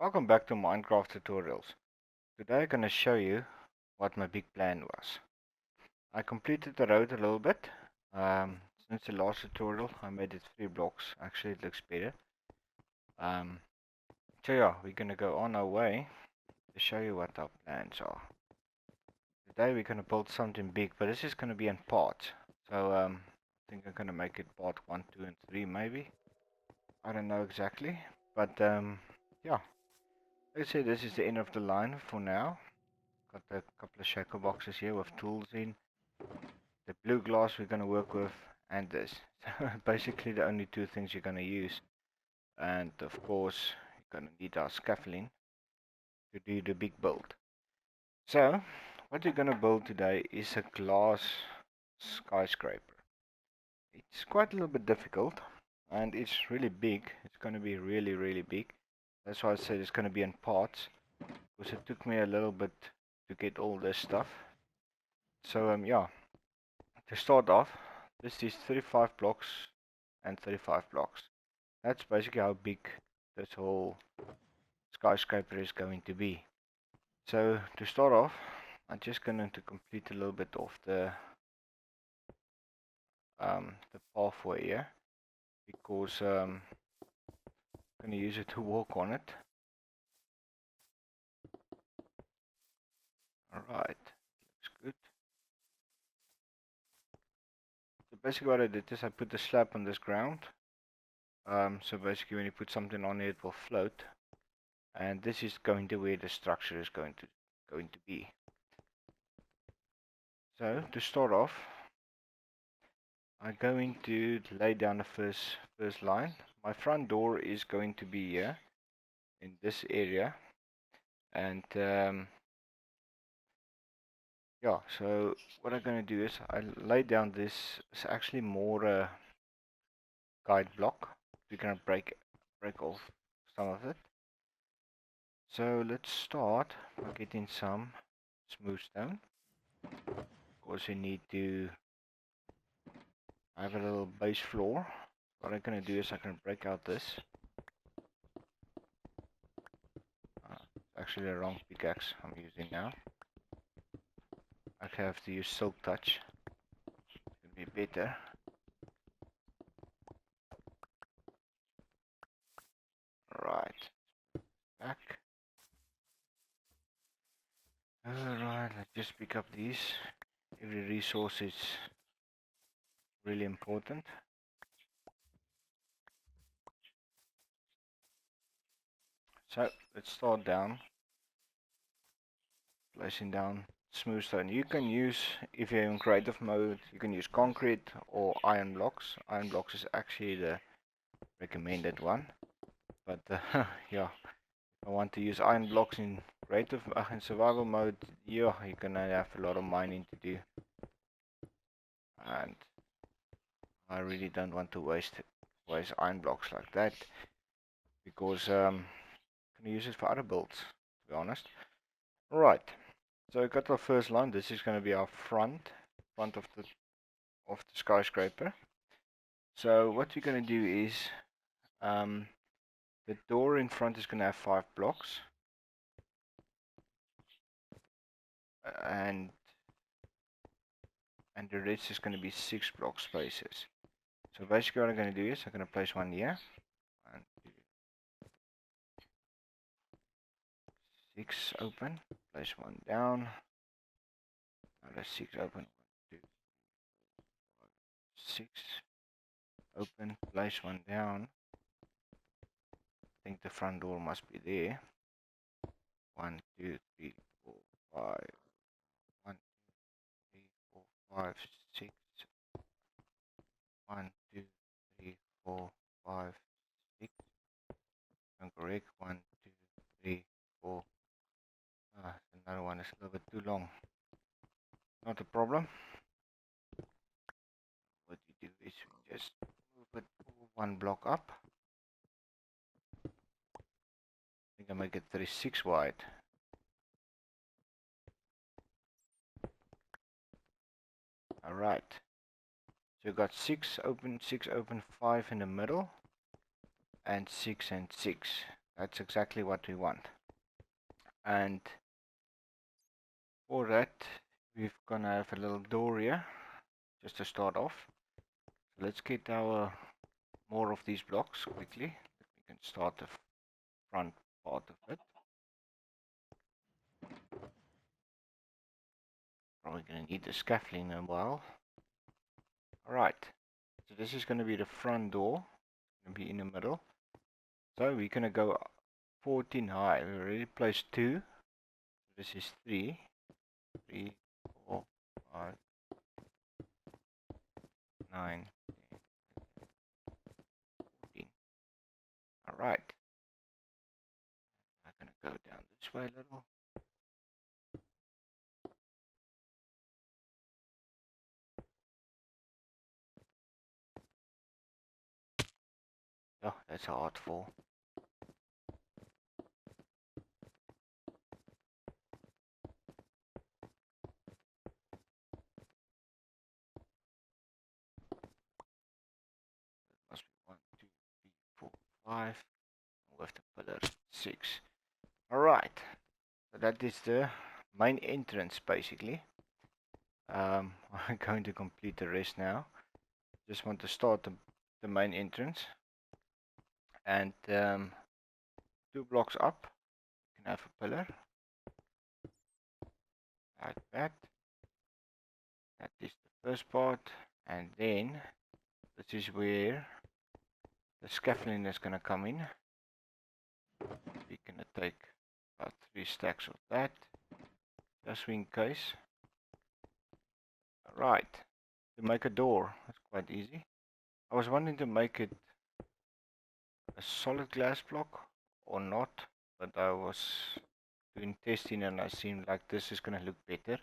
Welcome back to Minecraft tutorials. Today I'm going to show you what my big plan was. I completed the road a little bit. Since the last tutorial I made it 3 blocks. Actually it looks better. So yeah, we're going to go on our way to show you what our plans are. Today we're going to build something big, but this is going to be in parts. So I think I'm going to make it part 1, 2 and 3 maybe. I don't know exactly. But yeah, let's say this is the end of the line for now. Got a couple of shackle boxes here with tools in. The blue glass we're going to work with, and this. So basically the only two things you're going to use. And of course you're going to need our scaffolding to do the big build. So what we're going to build today is a glass skyscraper. It's quite a little bit difficult and it's really big. It's going to be really big. That's why I said it's going to be in parts, because it took me a little bit to get all this stuff. So yeah, to start off, this is 35 blocks and 35 blocks. That's basically how big this whole skyscraper is going to be. So to start off, I'm just going to complete a little bit of the pathway here, because I'm going to use it to walk on it. Alright, looks good. So basically what I did is I put the slab on this ground. So basically when you put something on it will float. And this is going to where the structure is going to be. So to start off, I'm going to lay down the first line. My front door is going to be here in this area, and yeah. So what I'm going to do is I lay down this. It's actually more a guide block. We're going to break off some of it. So let's start by getting some smooth stone. Of course, you need to have a little base floor. What I'm going to do is I'm going to break out this. Actually the wrong pickaxe I'm using now. I have to use silk touch. It'll be better. Right. Back. Alright, let's just pick up these. Every resource is really important. So let's start down. Placing down smooth stone. You can use, if you're in creative mode, you can use concrete or iron blocks. Iron blocks is actually the recommended one. But yeah, if I want to use iron blocks in creative in survival mode, yeah, you're gonna have a lot of mining to do. And I really don't want to waste iron blocks like that, because I'm gonna use it for other builds, to be honest. Alright, so I got our first line. This is gonna be our front of the skyscraper. So what we're gonna do is the door in front is gonna have 5 blocks, and the rest is gonna be 6 block spaces. So basically what I'm gonna do is I'm gonna place one here. 1, 2, 6 open, place one down. Another 6 open, 1, 2, 5, 6 open, place one down. I think the front door must be there. 1, 2, 3, 4, 5. 1, 2, 3, 4, 5, 6. 1, 2, 3, 4, 5, 6. I'm correct. 1, 2, 3, 4. Another one is a little bit too long. Not a problem. What you do is you just move it one block up. I think I make it 36 wide. Alright. So you got 6 open, 5 in the middle, and 6 and 6. That's exactly what we want. And for that, we're gonna have a little door here, just to start off. So let's get our more of these blocks quickly. We can start the front part of it. Probably gonna need the scaffolding in a while. Alright, so this is gonna be the front door. It's gonna be in the middle. So we're gonna go 14 high. We already placed 2. This is 3. 3, 4, 5, 9, 10, 14. Alright. I'm gonna go down this way a little. Oh, that's a hard fall. Must be 1, 2, 3, 4, 5. With the pillar 6. Alright. So that is the main entrance basically. I'm going to complete the rest now. Just want to start the main entrance. And 2 blocks up, you can have a pillar. Like that. That is the first part. And then this is where the scaffolding is going to come in. We're going to take about 3 stacks of that, just in case. Alright, to make a door, that's quite easy. I was wanting to make it a solid glass block or not, but I was doing testing and I seemed like this is going to look better. At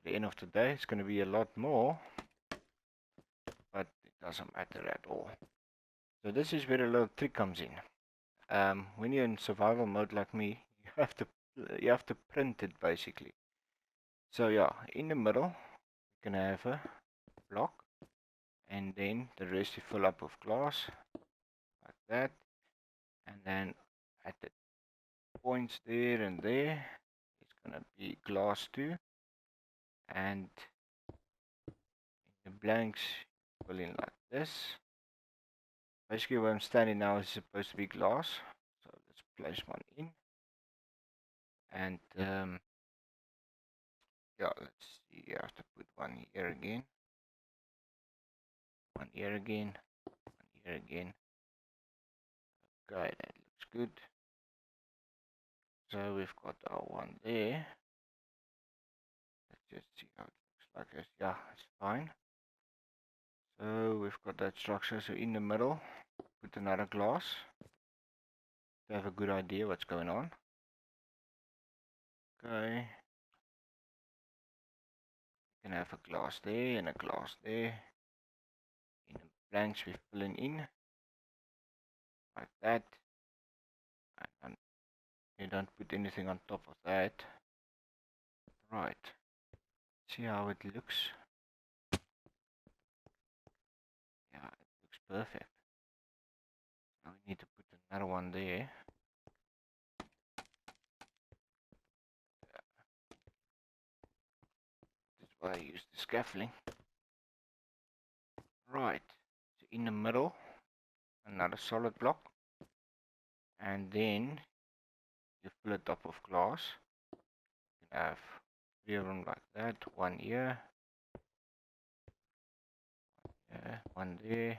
the end of the day, it's going to be a lot more, but it doesn't matter at all. So this is where a little trick comes in. When you're in survival mode like me, you have to print it basically. So yeah, in the middle, you can have a block, and then the rest you fill up with glass, like that, and then at the points there and there, it's gonna be glass too, and in the blanks, fill in like this. Basically, where I'm standing now is supposed to be glass, so let's place one in, and yeah, let's see, you have to put one here again, one here again, one here again. Okay, that looks good. So we've got our one there. Let's just see how it looks like this. Yeah, it's fine. So we've got that structure. So in the middle, put another glass to have a good idea what's going on. Okay. You can have a glass there and a glass there. In the blanks we're filling in like that. And you don't put anything on top of that. Right. See how it looks. Yeah, it looks perfect. Now we need to put another one there. That's why I use the scaffolding. Right. So in the middle, another solid block. And then you fill it up with glass. You can have 3 of them like that. One here. Yeah, one there.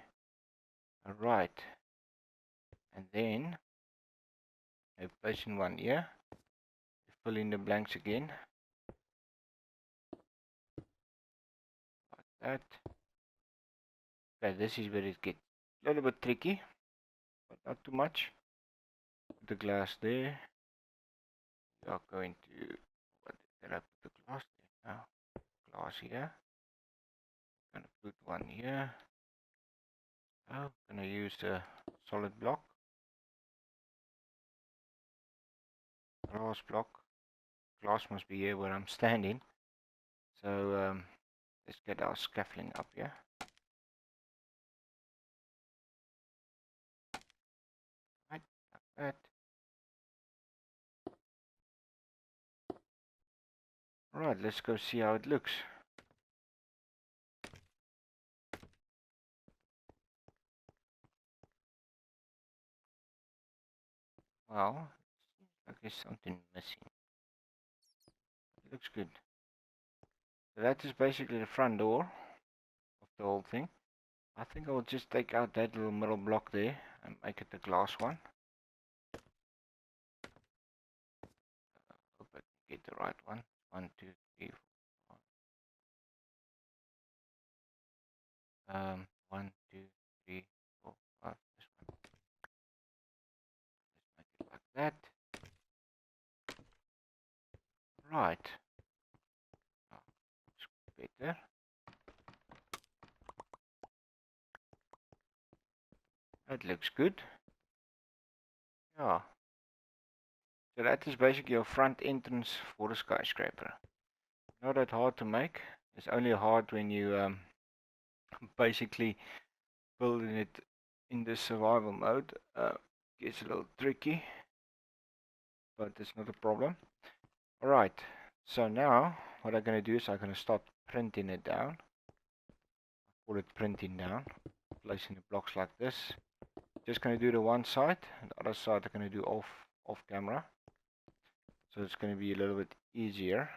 Alright. And then I place in one here. You fill in the blanks again. Like that. Okay, this is where it gets a little bit tricky, but not too much. Put the glass there. We are going to, what did I put the glass there now? Glass here. I'm gonna put one here. I'm gonna use a solid block. Glass block. Glass must be here where I'm standing. So let's get our scaffolding up here. Right, like that. Alright, let's go see how it looks. Well, like there's something missing. It looks good. So that is basically the front door of the whole thing. I think I'll just take out that little middle block there and make it the glass one. Hope I can get the right one. 1, 2, 3, 4. 1, 2, 3, 4, 5. This one. Let's make it like that. Right. Oh, looks better. That looks good. Yeah. So that is basically your front entrance for the skyscraper. Not that hard to make. It's only hard when you basically building it in the survival mode. Gets a little tricky, but it's not a problem. Alright, so now what I'm going to do is I'm going to start printing it down. Call it printing down. Placing the blocks like this. Just going to do the one side, and the other side I'm going to do off camera. So it's going to be a little bit easier.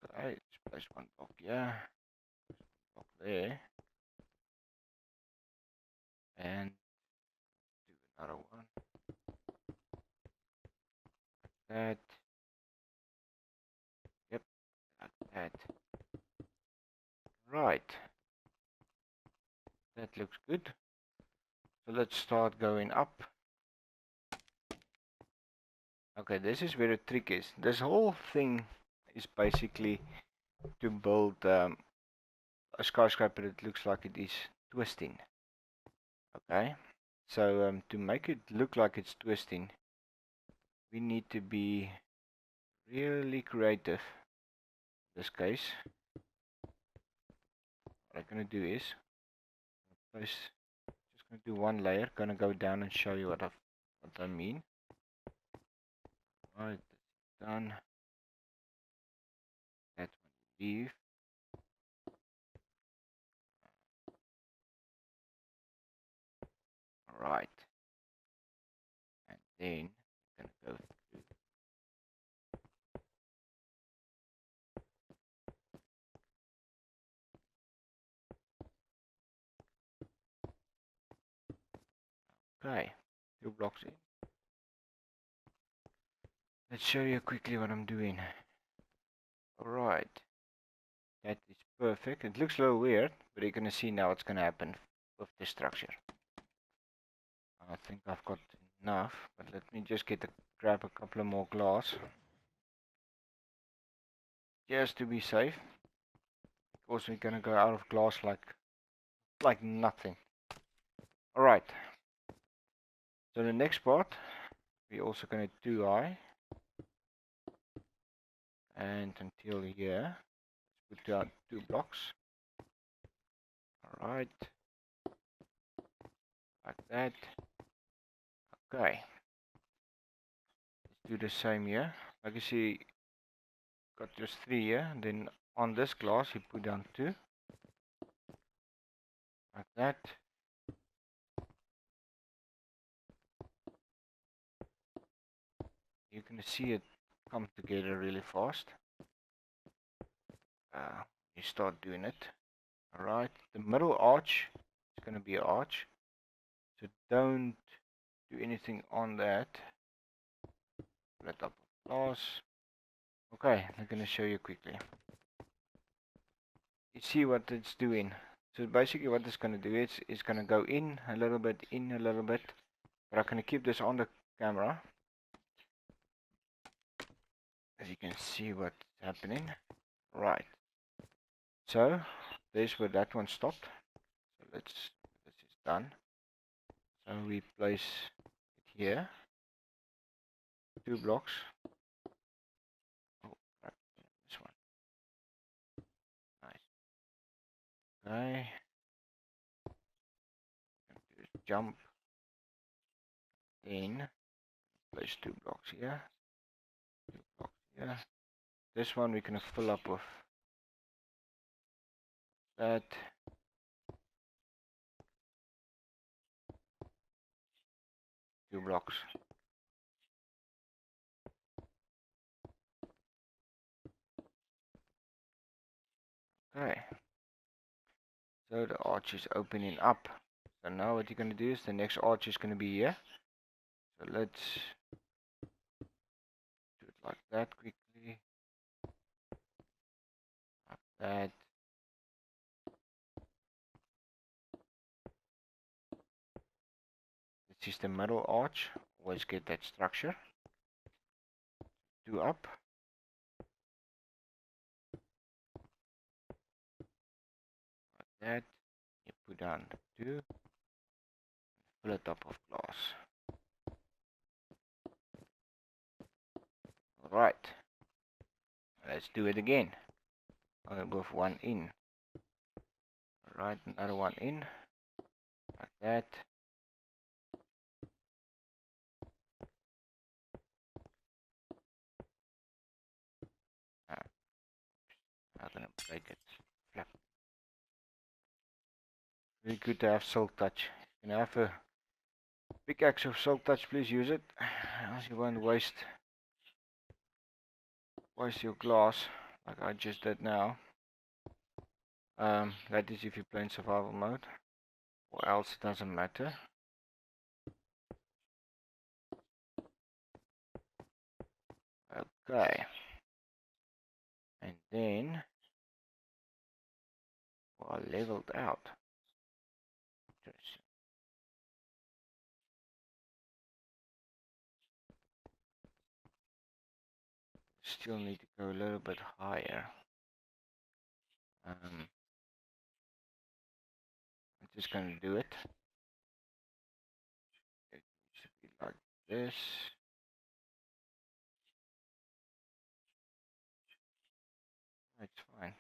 Okay, let's place one block here, block there, and do another one. That. Yep, like that. Right. That looks good. So let's start going up. Okay, this is where the trick is. This whole thing is basically to build a skyscraper that looks like it is twisting. Okay, so to make it look like it's twisting, we need to be really creative. In this case, what I'm going to do is just going to do one layer, going to go down and show you what I mean. Right, that's done. That one leave. Alright. And then I'm gonna go through. Okay, 2 blocks in. Let's show you quickly what I'm doing. Alright. That is perfect. It looks a little weird, but you're gonna see now what's gonna happen with the structure. I think I've got enough, but let me just grab a couple of more glass. Just to be safe. Because we're gonna go out of glass like nothing. Alright. So the next part, we're also gonna do eye. And until here, let's put down 2 blocks. Alright. Like that. Okay. Let's do the same here. Like you see, got just 3 here. And then on this glass, you put down 2. Like that. You can see it come together really fast. You start doing it. Alright. The middle arch is going to be an arch. So don't do anything on that. Let up glass. Okay, I'm going to show you quickly. You see what it's doing. So basically what it's going to do is it's going to go in a little bit, but I'm going to keep this on the camera. As you can see what's happening. Right. So there's where that one stopped. So this is done. So we place it here. 2 blocks. Oh, right. This one. Nice. Okay. Jump. Then place 2 blocks here. 2 blocks here. This one we're gonna fill up with that. 2 blocks. Okay. So the arch is opening up. So now what you're gonna do is the next arch is gonna be here. So let's do it like that quickly. Like that. This is the middle arch. Always get that structure. 2 up. Like that. You put down 2. Fill it up of glass. Alright. Let's do it again. With 1 in. Alright, another 1 in. Like that. I'm gonna break it. Flap. Really good to have silk touch. You can have a pickaxe of silk touch, please use it. Else you won't waste your glass like I just did now. That is if you play in survival mode, or else it doesn't matter. Okay. And then well, leveled out. Still need to go a little bit higher. I'm just gonna do it. It should be like this. It's fine.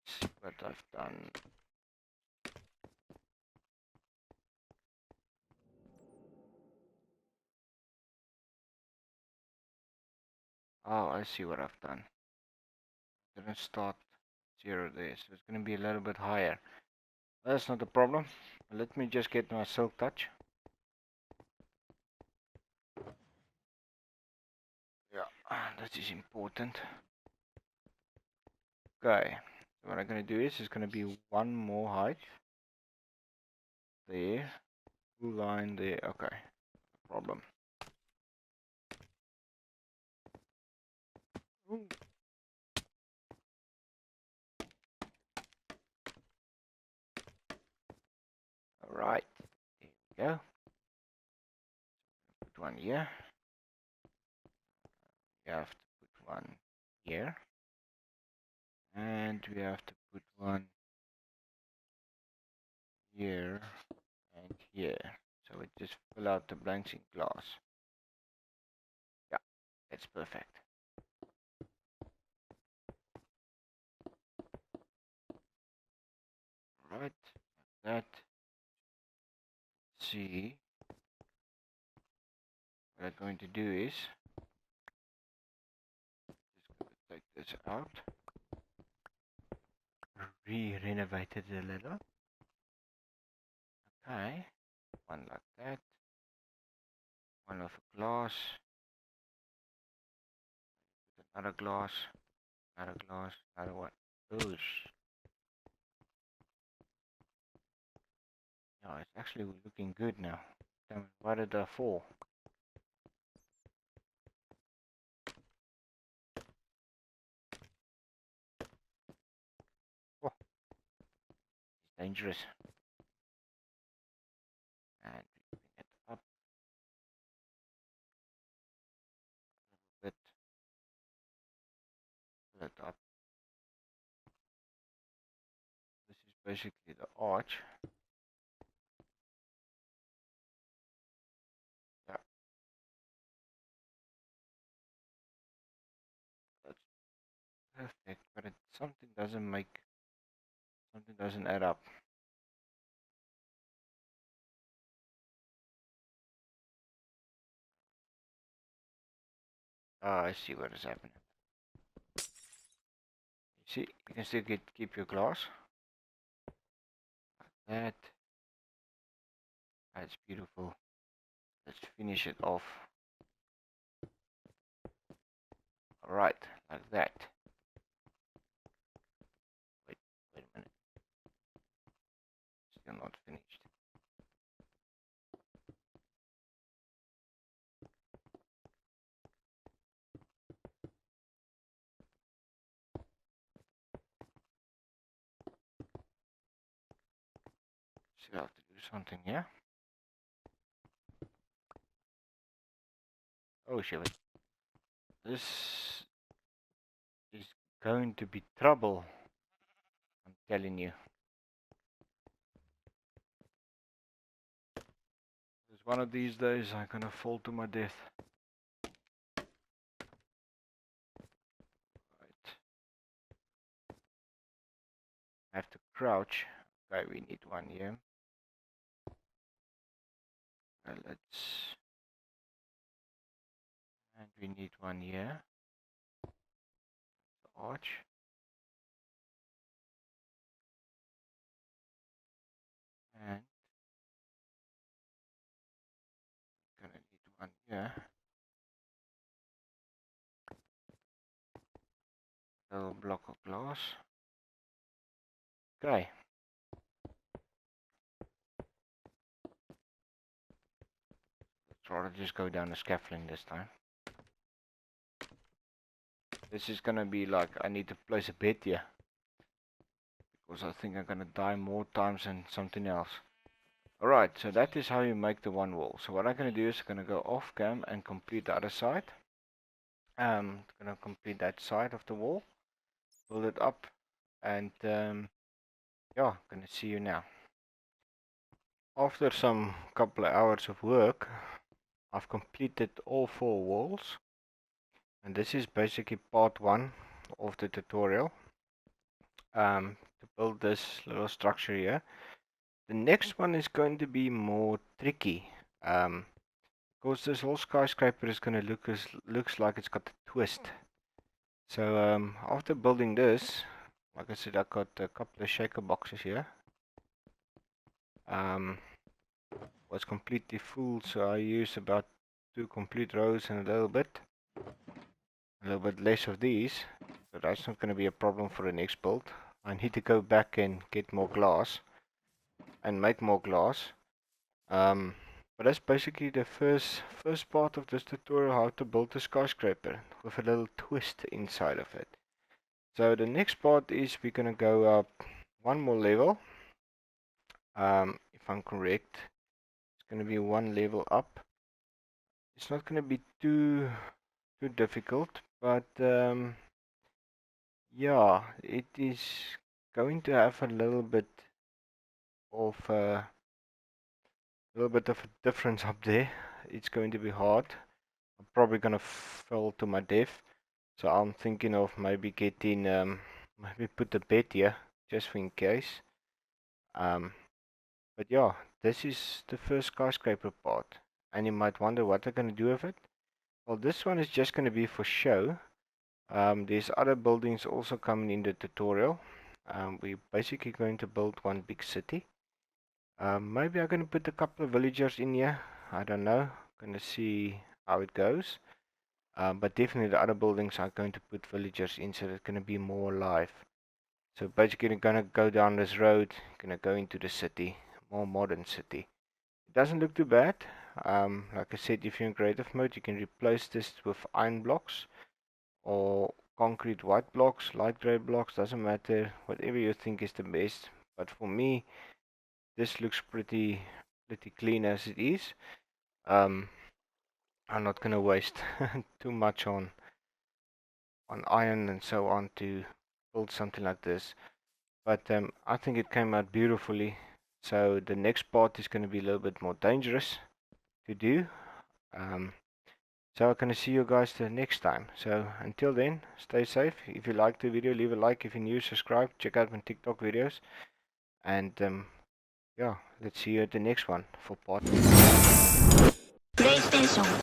Let's see what I've done. Oh, I see what I've done. Didn't start 0 there, so it's gonna be a little bit higher. That's not a problem. Let me just get my silk touch. Yeah, that is important. Okay, so what I'm gonna do is it's gonna be 1 more height there, 2 line there. Okay, no problem. Ooh. All right, there we go. Put 1 here. We have to put 1 here, and we have to put 1 here and here. So it just fill out the blanks in glass. Yeah, that's perfect. Right, like that. See, what I'm going to do is just going to take this out. Re-renovated a little. Okay, 1 like that. 1 of a glass. Another glass. Another glass. Another one. Oosh. Yeah, it's actually looking good now. Why did I fall? Oh, it's dangerous. And we bring it up a bit. Pull it up. This is basically the arch. Yeah, that's perfect. But something doesn't add up. I see what is happening. See, you can still keep your glass. Like that. That's beautiful. Let's finish it off. Alright, like that. Wait a minute. Still not finished. Still have to do something here. Oh shit. This is going to be trouble. I'm telling you. It's one of these days I'm gonna fall to my death. Right. I have to crouch. Okay, we need one here. Let's. And we need one here. The arch. And gonna need one here. A little block of glass. Okay. Let's rather just go down the scaffolding this time. This is gonna be like I need to place a bed here. Because I think I'm gonna die more times than something else. Alright, so that is how you make the one wall. So what I'm gonna do is I'm gonna go off cam and complete the other side. Gonna complete that side of the wall. Build it up and yeah, gonna see you now. After some couple of hours of work, I've completed all 4 walls. And this is basically part 1 of the tutorial. To build this little structure here. The next one is going to be more tricky. Because this whole skyscraper is going to looks like it's got a twist. So after building this, like I said, I got a couple of shaker boxes here. Was completely full, so I used about 2 complete rows and a little bit less of these. So that's not going to be a problem for the next build. I need to go back and get more glass and make more glass. But that's basically the first part of this tutorial, how to build a skyscraper with a little twist inside of it. So the next part is we're gonna go up one more level. If I'm correct, it's gonna be one level up. It's not gonna be too difficult, but yeah, it is going to have a little bit of a difference up there. It's going to be hard. I'm probably gonna fall to my death. So I'm thinking of maybe getting maybe put a bed here just in case. But yeah, this is the first skyscraper part. And you might wonder what they're gonna do with it. Well, this one is just gonna be for show. There's other buildings also coming in the tutorial. We're basically going to build one big city. Maybe I'm gonna put a couple of villagers in here. I don't know. Gonna see how it goes. But definitely the other buildings are going to put villagers in, so it's gonna be more alive. So basically you're gonna go down this road, gonna go into the city, more modern city. It doesn't look too bad. Like I said, if you're in creative mode, you can replace this with iron blocks or concrete white blocks, light gray blocks, doesn't matter, whatever you think is the best. But for me, this looks pretty clean as it is. I'm not gonna waste too much on iron and so on to build something like this. But I think it came out beautifully. So the next part is going to be a little bit more dangerous to do. So I'm going to see you guys the next time. So until then, stay safe. If you liked the video, leave a like. If you're new, subscribe. Check out my TikTok videos. And yeah, let's see you at the next one for part 2. PlayStation